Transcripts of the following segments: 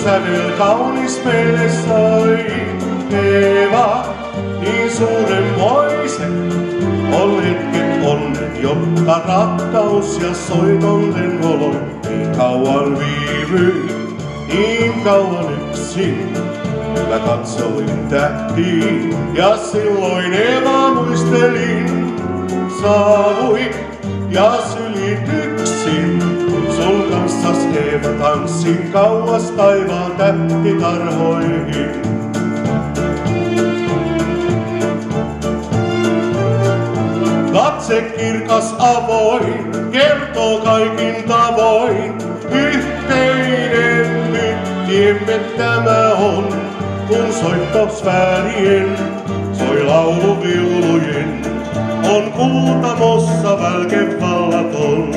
sävel kaunis meille soi. Eeva, niin suurenmoisen, on hetket onnet, jotta rakkaus ja soiton lenholoi. Niin kauan viivyin, niin kauan yksin. Mä katsoin tähtiin ja silloin Eeva muistelin. Saavui ja sylityksin, sun kanssas Eeva tanssin kauas taivaan tähtitarhoihin. Katse kirkas avoin, kertoo kaikin tavoin. Yhteinen nyt tiemme tämä on, kun soittosväärien soi lauluviulujen. On Kuutamossa välkevallaton.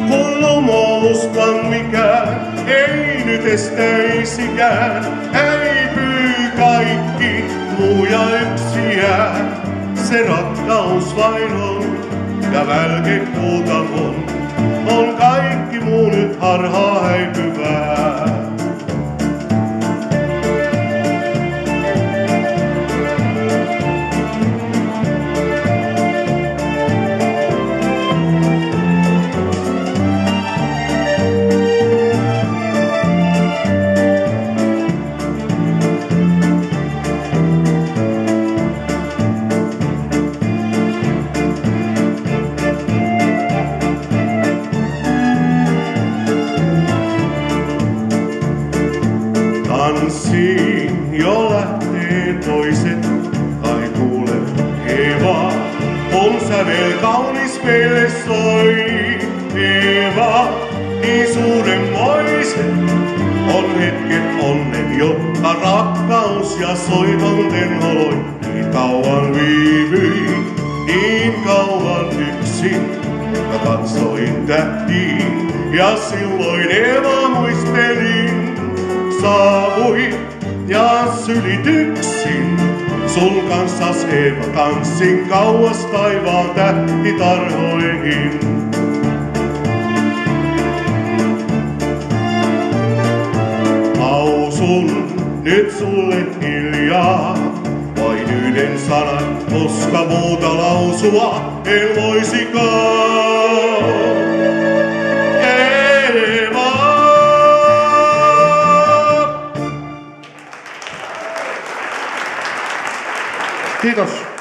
Kun lumoluskan mikään ei nyt estäisikään, häipyy kaikki muu ja yksi jää. Se rakkaus vain on ja välke Kuutamon, on kaikki muu nyt harhaa häipyvää. Tanssiin jo lähtee toiset, ai kuule Eeva, on sävel kaunis meille soi. Eeva, niin suurenmoisen, on hetket onnen, jotta rakkaus ja soiton lenholoi. Niin kauan viivyin, niin kauan yksin, mä katsoin tähtiin ja silloin Eeva muistelin. Saavui ja sylityksin, sun kanssas Eeva tanssin kauas taivaan tähtitarhoihin. Lausun nyt sulle hiljaa vain yhden sanan, koska muuta lausua en voisikaan. Kiitos.